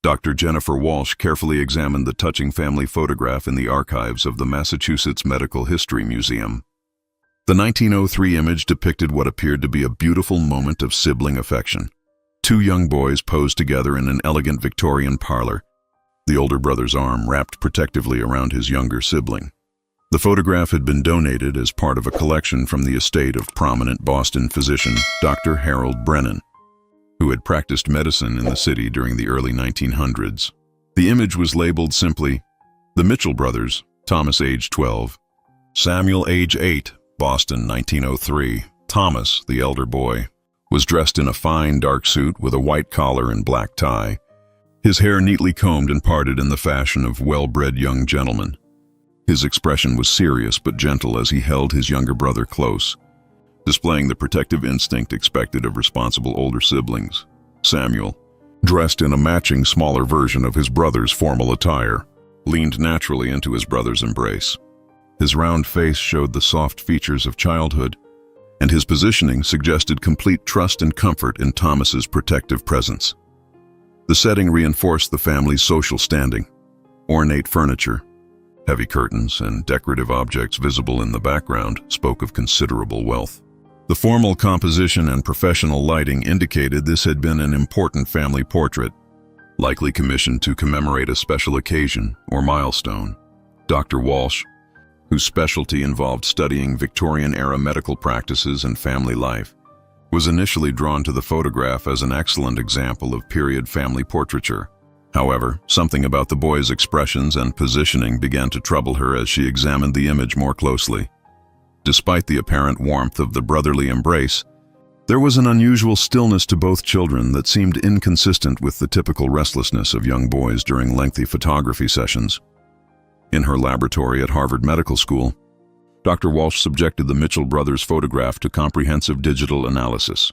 Dr. Jennifer Walsh carefully examined the touching family photograph in the archives of the Massachusetts Medical History Museum. The 1903 image depicted what appeared to be a beautiful moment of sibling affection. Two young boys posed together in an elegant Victorian parlor, the older brother's arm wrapped protectively around his younger sibling. The photograph had been donated as part of a collection from the estate of prominent Boston physician Dr. Harold Brennan, who had practiced medicine in the city during the early 1900s. The image was labeled simply, "The Mitchell Brothers, Thomas age 12, Samuel age 8, Boston 1903. Thomas, the elder boy, was dressed in a fine dark suit with a white collar and black tie, his hair neatly combed and parted in the fashion of well-bred young gentlemen. His expression was serious but gentle as he held his younger brother close, displaying the protective instinct expected of responsible older siblings. Samuel, dressed in a matching smaller version of his brother's formal attire, leaned naturally into his brother's embrace. His round face showed the soft features of childhood, and his positioning suggested complete trust and comfort in Thomas's protective presence. The setting reinforced the family's social standing. Ornate furniture, heavy curtains, and decorative objects visible in the background spoke of considerable wealth. The formal composition and professional lighting indicated this had been an important family portrait, likely commissioned to commemorate a special occasion or milestone. Dr. Walsh, whose specialty involved studying Victorian-era medical practices and family life, was initially drawn to the photograph as an excellent example of period family portraiture. However, something about the boy's expressions and positioning began to trouble her as she examined the image more closely. Despite the apparent warmth of the brotherly embrace, there was an unusual stillness to both children that seemed inconsistent with the typical restlessness of young boys during lengthy photography sessions. In her laboratory at Harvard Medical School, Dr. Walsh subjected the Mitchell brothers' photograph to comprehensive digital analysis.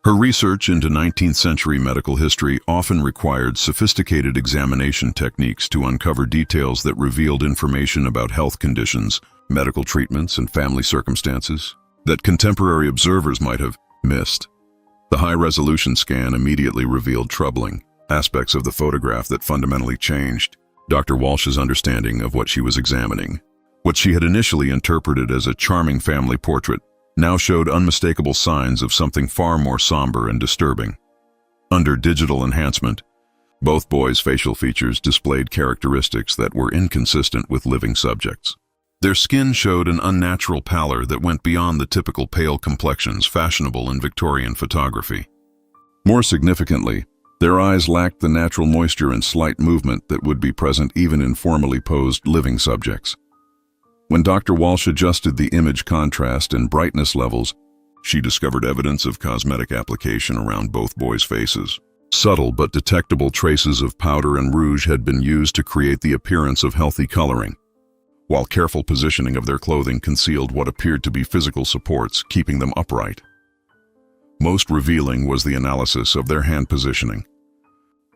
Her research into 19th century medical history often required sophisticated examination techniques to uncover details that revealed information about health conditions, medical treatments, and family circumstances that contemporary observers might have missed. The high-resolution scan immediately revealed troubling aspects of the photograph that fundamentally changed Dr. Walsh's understanding of what she was examining. What she had initially interpreted as a charming family portrait now showed unmistakable signs of something far more somber and disturbing. Under digital enhancement, both boys' facial features displayed characteristics that were inconsistent with living subjects. Their skin showed an unnatural pallor that went beyond the typical pale complexions fashionable in Victorian photography. More significantly, their eyes lacked the natural moisture and slight movement that would be present even in formally posed living subjects. When Dr. Walsh adjusted the image contrast and brightness levels, she discovered evidence of cosmetic application around both boys' faces. Subtle but detectable traces of powder and rouge had been used to create the appearance of healthy coloring, while careful positioning of their clothing concealed what appeared to be physical supports, keeping them upright. Most revealing was the analysis of their hand positioning.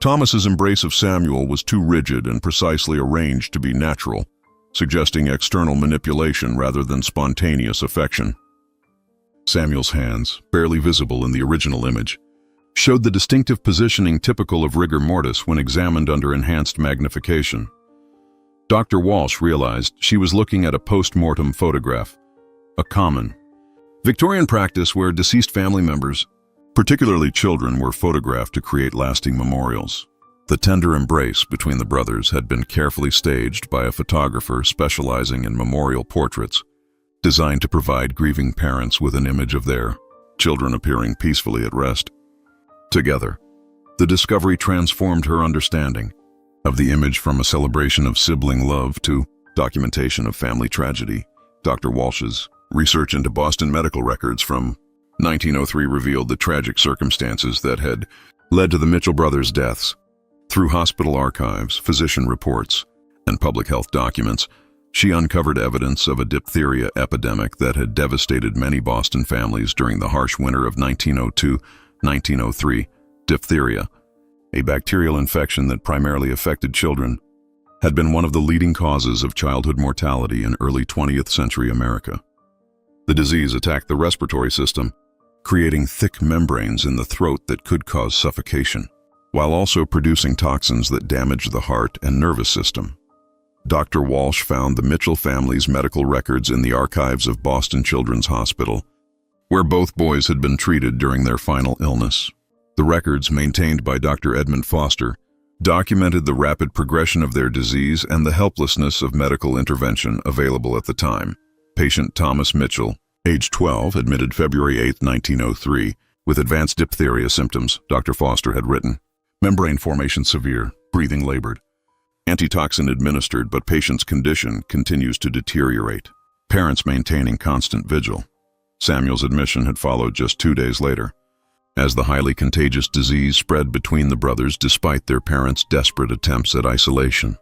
Thomas's embrace of Samuel was too rigid and precisely arranged to be natural, suggesting external manipulation rather than spontaneous affection. Samuel's hands, barely visible in the original image, showed the distinctive positioning typical of rigor mortis when examined under enhanced magnification. Dr. Walsh realized she was looking at a post-mortem photograph, a common Victorian practice where deceased family members, particularly children, were photographed to create lasting memorials. The tender embrace between the brothers had been carefully staged by a photographer specializing in memorial portraits, designed to provide grieving parents with an image of their children appearing peacefully at rest. Together, the discovery transformed her understanding of the image from a celebration of sibling love to documentation of family tragedy. Dr. Walsh's research into Boston medical records from 1903 revealed the tragic circumstances that had led to the Mitchell brothers' deaths. Through hospital archives, physician reports, and public health documents, she uncovered evidence of a diphtheria epidemic that had devastated many Boston families during the harsh winter of 1902-1903. Diphtheria, a bacterial infection that primarily affected children, had been one of the leading causes of childhood mortality in early 20th century America. The disease attacked the respiratory system, creating thick membranes in the throat that could cause suffocation. while also producing toxins that damage the heart and nervous system. Dr. Walsh found the Mitchell family's medical records in the archives of Boston Children's Hospital, where both boys had been treated during their final illness. The records, maintained by Dr. Edmund Foster, documented the rapid progression of their disease and the helplessness of medical intervention available at the time. Patient Thomas Mitchell, age 12, admitted February 8, 1903, with advanced diphtheria symptoms, Dr. Foster had written. Membrane formation severe, breathing labored. Antitoxin administered, but patient's condition continues to deteriorate. Parents maintaining constant vigil. Samuel's admission had followed just 2 days later, as the highly contagious disease spread between the brothers despite their parents' desperate attempts at isolation.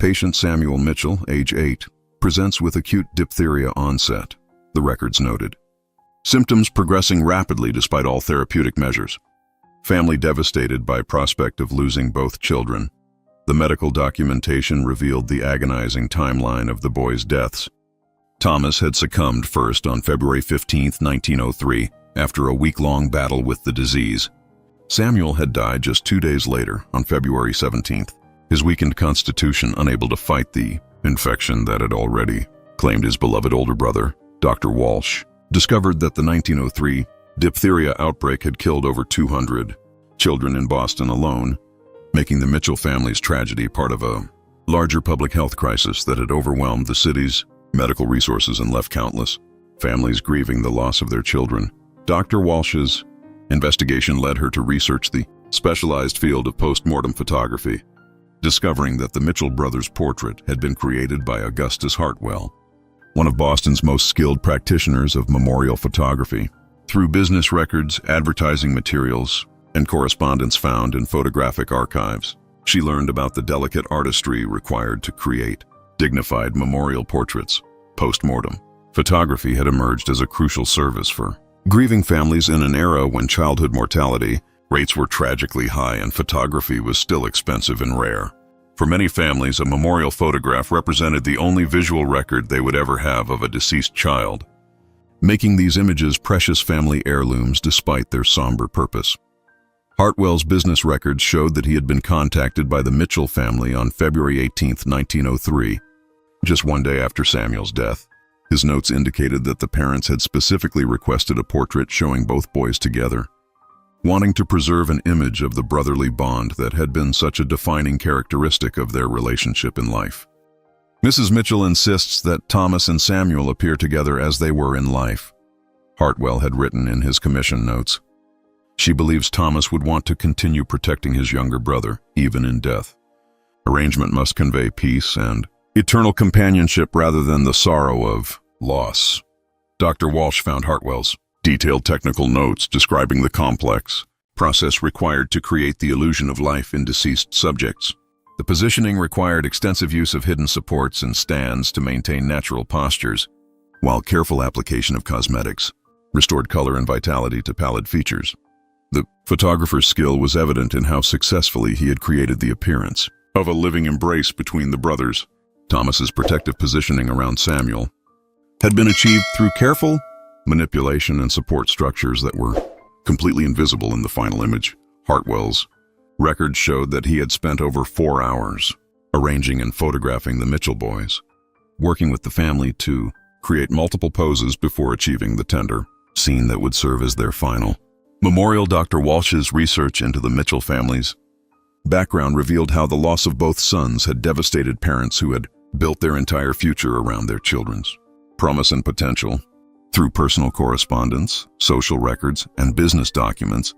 Patient Samuel Mitchell, age 8, presents with acute diphtheria onset, the records noted. Symptoms progressing rapidly despite all therapeutic measures. Family devastated by prospect of losing both children. The medical documentation revealed the agonizing timeline of the boys' deaths. Thomas had succumbed first on February 15, 1903, after a week-long battle with the disease. Samuel had died just 2 days later, on February 17th, his weakened constitution unable to fight the infection that had already claimed his beloved older brother. Dr. Walsh discovered that the 1903 diphtheria outbreak had killed over 200 children in Boston alone, making the Mitchell family's tragedy part of a larger public health crisis that had overwhelmed the city's medical resources and left countless families grieving the loss of their children. Dr. Walsh's investigation led her to research the specialized field of post-mortem photography, discovering that the Mitchell brothers' portrait had been created by Augustus Hartwell, one of Boston's most skilled practitioners of memorial photography. Through business records, advertising materials, and correspondence found in photographic archives, she learned about the delicate artistry required to create dignified memorial portraits. Post-mortem photography had emerged as a crucial service for grieving families in an era when childhood mortality rates were tragically high and photography was still expensive and rare. For many families, a memorial photograph represented the only visual record they would ever have of a deceased child, making these images precious family heirlooms despite their somber purpose. Hartwell's business records showed that he had been contacted by the Mitchell family on February 18, 1903, just 1 day after Samuel's death. His notes indicated that the parents had specifically requested a portrait showing both boys together, wanting to preserve an image of the brotherly bond that had been such a defining characteristic of their relationship in life. Mrs. Mitchell insists that Thomas and Samuel appear together as they were in life, Hartwell had written in his commission notes. She believes Thomas would want to continue protecting his younger brother, even in death. Arrangement must convey peace and eternal companionship rather than the sorrow of loss. Dr. Walsh found Hartwell's detailed technical notes describing the complex process required to create the illusion of life in deceased subjects. The positioning required extensive use of hidden supports and stands to maintain natural postures, while careful application of cosmetics restored color and vitality to pallid features. The photographer's skill was evident in how successfully he had created the appearance of a living embrace between the brothers. Thomas's protective positioning around Samuel had been achieved through careful manipulation and support structures that were completely invisible in the final image. Hartwell's records showed that he had spent over 4 hours arranging and photographing the Mitchell boys, working with the family to create multiple poses before achieving the tender scene that would serve as their final memorial. Dr. Walsh's research into the Mitchell family's background revealed how the loss of both sons had devastated parents who had built their entire future around their children's promise and potential. Through personal correspondence, social records, and business documents,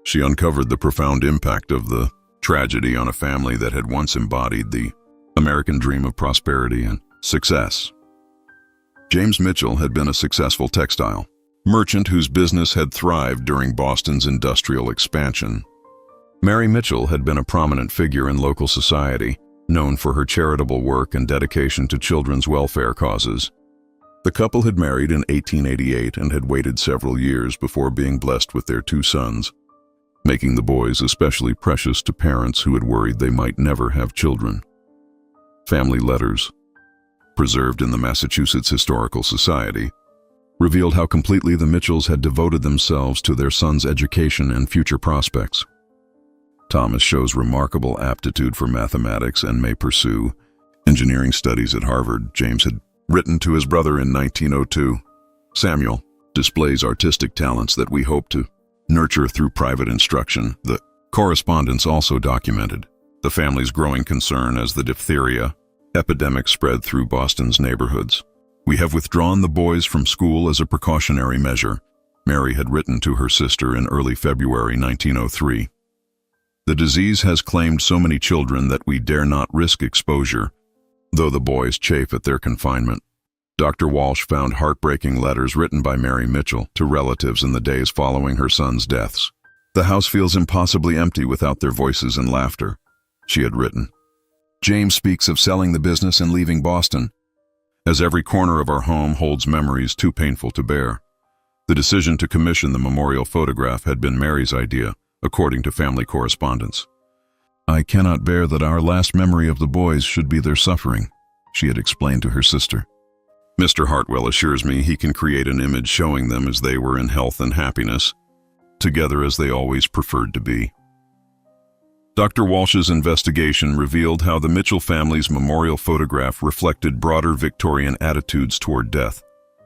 she uncovered the profound impact of the tragedy on a family that had once embodied the American dream of prosperity and success. James Mitchell had been a successful textile merchant whose business had thrived during Boston's industrial expansion. Mary Mitchell had been a prominent figure in local society, known for her charitable work and dedication to children's welfare causes. The couple had married in 1888 and had waited several years before being blessed with their 2 sons, making the boys especially precious to parents who had worried they might never have children. Family letters, preserved in the Massachusetts Historical Society, revealed how completely the Mitchells had devoted themselves to their son's education and future prospects. Thomas shows remarkable aptitude for mathematics and may pursue engineering studies at Harvard. James had written to his brother in 1902. Samuel displays artistic talents that we hope to nurture through private instruction. The correspondence also documented the family's growing concern as the diphtheria epidemic spread through Boston's neighborhoods. We have withdrawn the boys from school as a precautionary measure, Mary had written to her sister in early February 1903. The disease has claimed so many children that we dare not risk exposure, though the boys chafe at their confinement. Dr. Walsh found heartbreaking letters written by Mary Mitchell to relatives in the days following her son's deaths. The house feels impossibly empty without their voices and laughter, she had written. James speaks of selling the business and leaving Boston, as every corner of our home holds memories too painful to bear. The decision to commission the memorial photograph had been Mary's idea, according to family correspondence. I cannot bear that our last memory of the boys should be their suffering, she had explained to her sister. Mr. Hartwell assures me he can create an image showing them as they were in health and happiness, together as they always preferred to be. Dr. Walsh's investigation revealed how the Mitchell family's memorial photograph reflected broader Victorian attitudes toward death,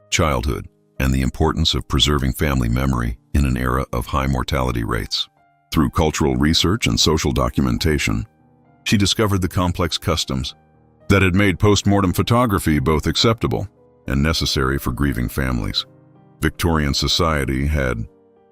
childhood, and the importance of preserving family memory in an era of high mortality rates. Through cultural research and social documentation, she discovered the complex customs that had made post-mortem photography both acceptable and necessary for grieving families. Victorian society had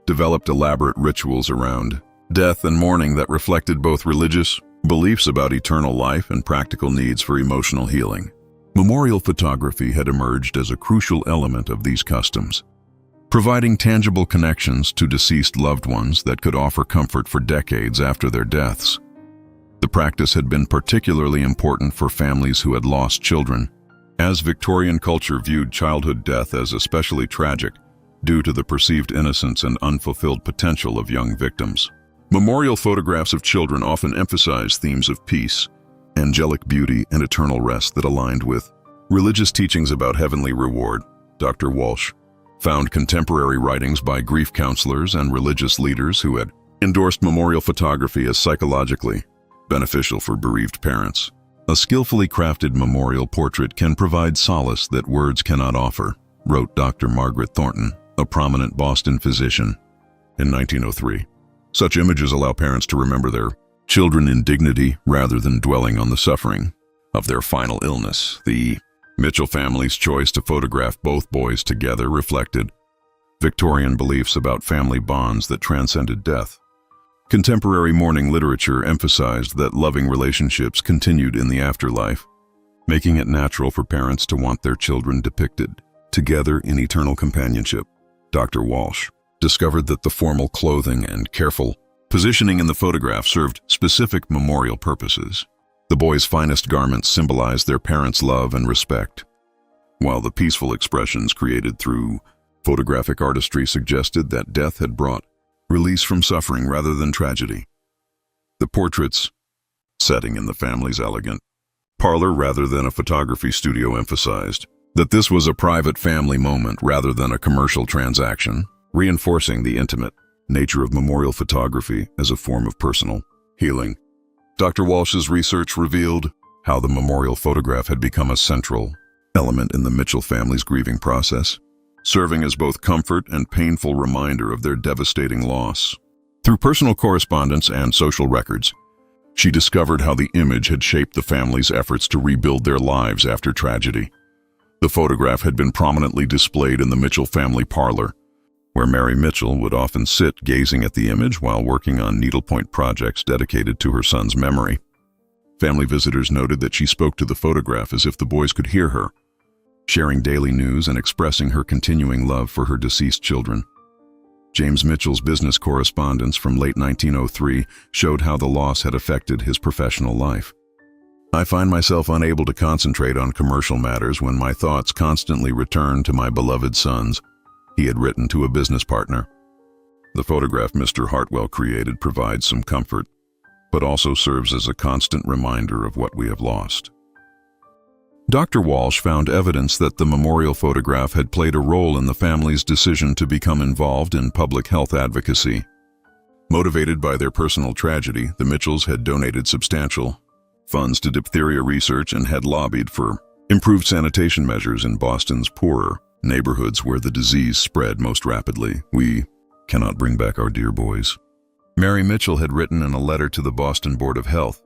developed elaborate rituals around death and mourning that reflected both religious beliefs about eternal life and practical needs for emotional healing. Memorial photography had emerged as a crucial element of these customs, providing tangible connections to deceased loved ones that could offer comfort for decades after their deaths. The practice had been particularly important for families who had lost children, as Victorian culture viewed childhood death as especially tragic due to the perceived innocence and unfulfilled potential of young victims. Memorial photographs of children often emphasize themes of peace, angelic beauty, and eternal rest that aligned with religious teachings about heavenly reward. Dr. Walsh found contemporary writings by grief counselors and religious leaders who had endorsed memorial photography as psychologically beneficial for bereaved parents. A skillfully crafted memorial portrait can provide solace that words cannot offer, wrote Dr. Margaret Thornton, a prominent Boston physician, in 1903. Such images allow parents to remember their children in dignity rather than dwelling on the suffering of their final illness. The Mitchell family's choice to photograph both boys together reflected Victorian beliefs about family bonds that transcended death. Contemporary mourning literature emphasized that loving relationships continued in the afterlife, making it natural for parents to want their children depicted together in eternal companionship. Dr. Walsh discovered that the formal clothing and careful positioning in the photograph served specific memorial purposes. The boys' finest garments symbolized their parents' love and respect, while the peaceful expressions created through photographic artistry suggested that death had brought release from suffering rather than tragedy. The portrait's setting in the family's elegant parlor rather than a photography studio emphasized that this was a private family moment rather than a commercial transaction, reinforcing the intimate nature of memorial photography as a form of personal healing. Dr. Walsh's research revealed how the memorial photograph had become a central element in the Mitchell family's grieving process, serving as both comfort and painful reminder of their devastating loss. Through personal correspondence and social records, she discovered how the image had shaped the family's efforts to rebuild their lives after tragedy. The photograph had been prominently displayed in the Mitchell family parlor, where Mary Mitchell would often sit gazing at the image while working on needlepoint projects dedicated to her son's memory. Family visitors noted that she spoke to the photograph as if the boys could hear her, sharing daily news and expressing her continuing love for her deceased children. James Mitchell's business correspondence from late 1903 showed how the loss had affected his professional life. I find myself unable to concentrate on commercial matters when my thoughts constantly return to my beloved sons, he had written to a business partner. The photograph Mr. Hartwell created provides some comfort, but also serves as a constant reminder of what we have lost. Dr. Walsh found evidence that the memorial photograph had played a role in the family's decision to become involved in public health advocacy. Motivated by their personal tragedy, the Mitchells had donated substantial funds to diphtheria research and had lobbied for improved sanitation measures in Boston's poorer neighborhoods where the disease spread most rapidly. "We cannot bring back our dear boys," Mary Mitchell had written in a letter to the Boston Board of Health.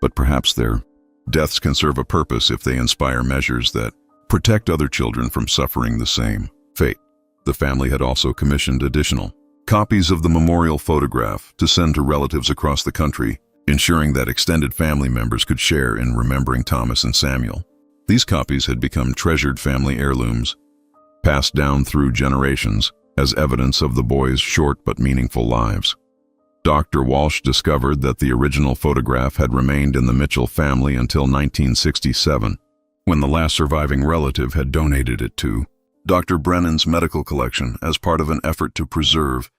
"But perhaps their deaths can serve a purpose if they inspire measures that protect other children from suffering the same fate." The family had also commissioned additional copies of the memorial photograph to send to relatives across the country, ensuring that extended family members could share in remembering Thomas and Samuel. These copies had become treasured family heirlooms, passed down through generations as evidence of the boys' short but meaningful lives. Dr. Walsh discovered that the original photograph had remained in the Mitchell family until 1967, when the last surviving relative had donated it to Dr. Brennan's medical collection as part of an effort to preserve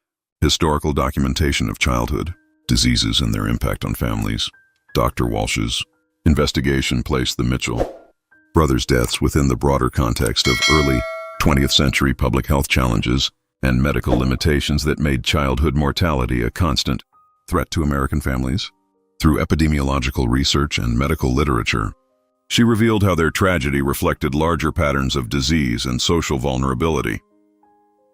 historical documentation of childhood diseases and their impact on families. Dr. Walsh's investigation placed the Mitchell brothers' deaths within the broader context of early 20th century public health challenges and medical limitations that made childhood mortality a constant threat to American families. Through epidemiological research and medical literature, she revealed how their tragedy reflected larger patterns of disease and social vulnerability.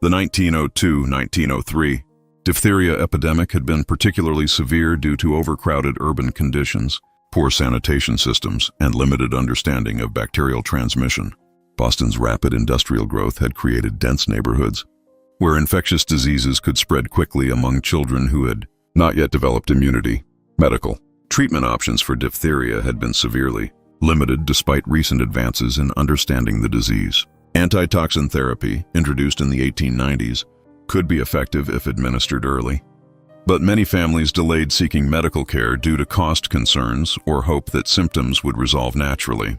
The 1902-1903 diphtheria epidemic had been particularly severe due to overcrowded urban conditions, poor sanitation systems, and limited understanding of bacterial transmission. Boston's rapid industrial growth had created dense neighborhoods where infectious diseases could spread quickly among children who had not yet developed immunity. Medical treatment options for diphtheria had been severely limited despite recent advances in understanding the disease. Antitoxin therapy, introduced in the 1890s, could be effective if administered early. But many families delayed seeking medical care due to cost concerns or hope that symptoms would resolve naturally.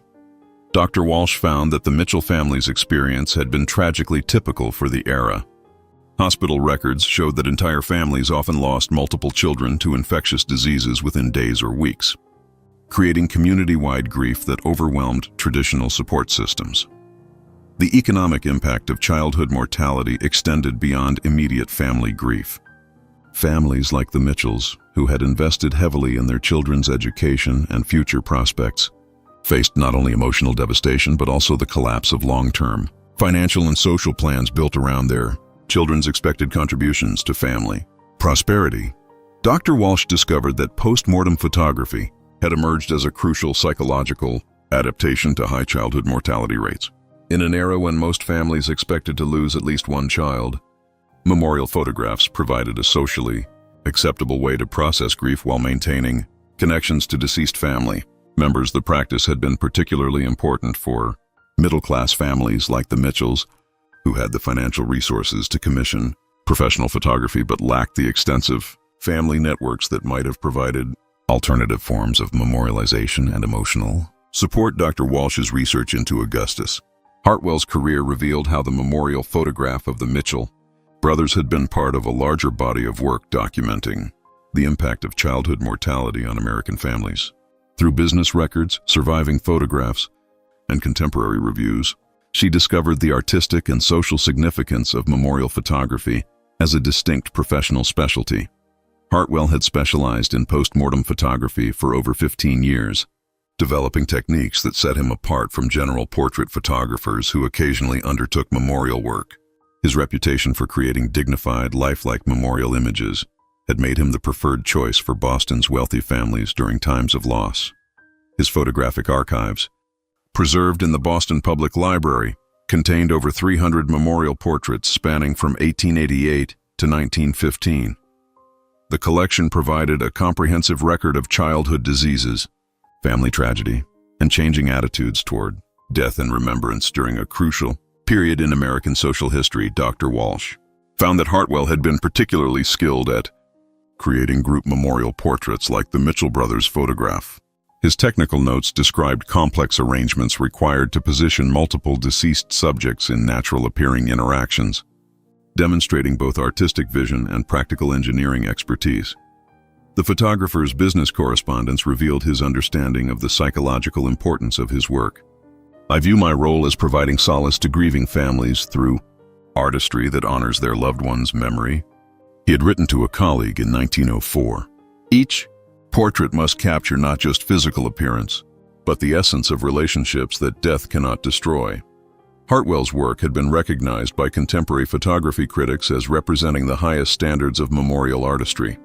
Dr. Walsh found that the Mitchell family's experience had been tragically typical for the era. Hospital records showed that entire families often lost multiple children to infectious diseases within days or weeks, creating community-wide grief that overwhelmed traditional support systems. The economic impact of childhood mortality extended beyond immediate family grief. Families like the Mitchells, who had invested heavily in their children's education and future prospects, faced not only emotional devastation but also the collapse of long-term financial and social plans built around their children's expected contributions to family prosperity. Dr. Walsh discovered that post-mortem photography had emerged as a crucial psychological adaptation to high childhood mortality rates. In an era when most families expected to lose at least one child, memorial photographs provided a socially acceptable way to process grief while maintaining connections to deceased family members. The practice had been particularly important for middle-class families like the Mitchells, who had the financial resources to commission professional photography but lacked the extensive family networks that might have provided alternative forms of memorialization and emotional support. Dr. Walsh's research into Augustus Hartwell's career revealed how the memorial photograph of the Mitchell brothers had been part of a larger body of work documenting the impact of childhood mortality on American families. Through business records, surviving photographs, and contemporary reviews, she discovered the artistic and social significance of memorial photography as a distinct professional specialty. Hartwell had specialized in post-mortem photography for over 15 years, developing techniques that set him apart from general portrait photographers who occasionally undertook memorial work. His reputation for creating dignified, lifelike memorial images had made him the preferred choice for Boston's wealthy families during times of loss. His photographic archives, preserved in the Boston Public Library, contained over 300 memorial portraits spanning from 1888 to 1915. The collection provided a comprehensive record of childhood diseases, family tragedy, and changing attitudes toward death and remembrance during a crucial period in American social history. Dr. Walsh found that Hartwell had been particularly skilled at creating group memorial portraits like the Mitchell brothers' photograph. His technical notes described complex arrangements required to position multiple deceased subjects in natural-appearing interactions, demonstrating both artistic vision and practical engineering expertise. The photographer's business correspondence revealed his understanding of the psychological importance of his work. "I view my role as providing solace to grieving families through artistry that honors their loved one's memory He had written to a colleague in 1904, "Each portrait must capture not just physical appearance, but the essence of relationships that death cannot destroy." Hartwell's work had been recognized by contemporary photography critics as representing the highest standards of memorial artistry.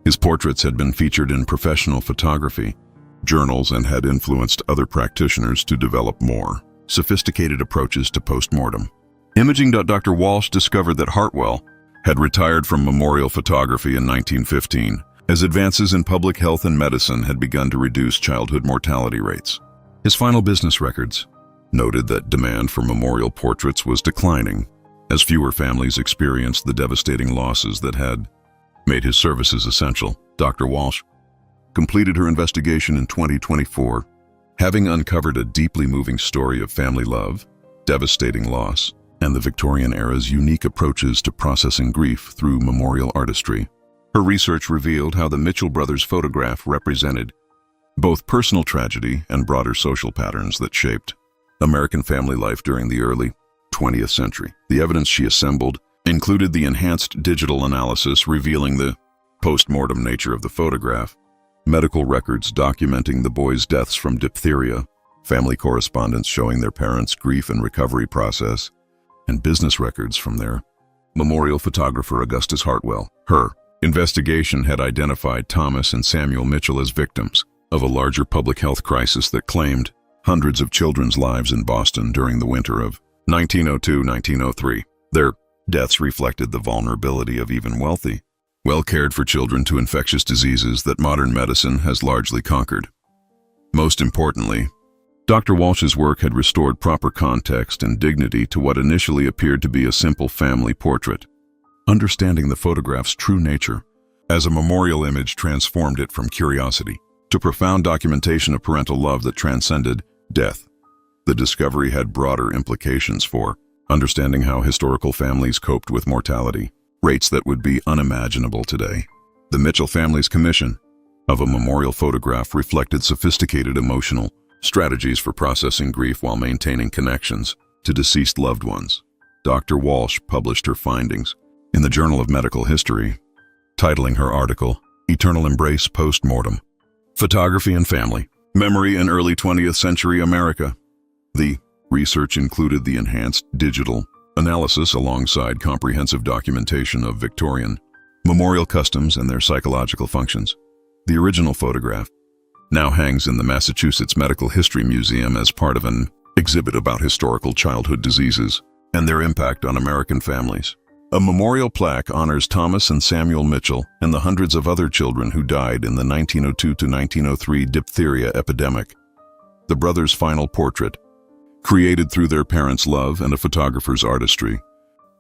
His portraits had been featured in professional photography journals and had influenced other practitioners to develop more sophisticated approaches to postmortem imaging. Dr. Walsh discovered that Hartwell had retired from memorial photography in 1915, as advances in public health and medicine had begun to reduce childhood mortality rates. His final business records noted that demand for memorial portraits was declining, as fewer families experienced the devastating losses that had made his services essential. Dr. Walsh completed her investigation in 2024, having uncovered a deeply moving story of family love, devastating loss, and the Victorian era's unique approaches to processing grief through memorial artistry. Her research revealed how the Mitchell brothers' photograph represented both personal tragedy and broader social patterns that shaped American family life during the early 20th century. The evidence she assembled included the enhanced digital analysis revealing the post-mortem nature of the photograph, medical records documenting the boys' deaths from diphtheria, family correspondence showing their parents' grief and recovery process, and business records from their memorial photographer Augustus Hartwell. Her investigation had identified Thomas and Samuel Mitchell as victims of a larger public health crisis that claimed hundreds of children's lives in Boston during the winter of 1902-1903. Their deaths reflected the vulnerability of even wealthy, well-cared-for children to infectious diseases that modern medicine has largely conquered. Most importantly, Dr. Walsh's work had restored proper context and dignity to what initially appeared to be a simple family portrait. Understanding the photograph's true nature as a memorial image transformed it from curiosity to profound documentation of parental love that transcended death. The discovery had broader implications for understanding how historical families coped with mortality, rates that would be unimaginable today. The Mitchell family's commission of a memorial photograph reflected sophisticated emotional strategies for processing grief while maintaining connections to deceased loved ones. Dr. Walsh published her findings in the Journal of Medical History, titling her article, "Eternal Embrace Post-Mortem: Photography and Family, Memory in Early 20th Century America." The research included the enhanced digital analysis alongside comprehensive documentation of Victorian memorial customs and their psychological functions. The original photograph now hangs in the Massachusetts Medical History Museum as part of an exhibit about historical childhood diseases and their impact on American families. A memorial plaque honors Thomas and Samuel Mitchell and the hundreds of other children who died in the 1902-1903 diphtheria epidemic. The brothers' final portrait, created through their parents' love and a photographer's artistry,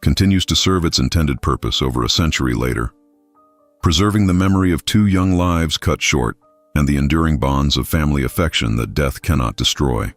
continues to serve its intended purpose over a century later, preserving the memory of two young lives cut short and the enduring bonds of family affection that death cannot destroy.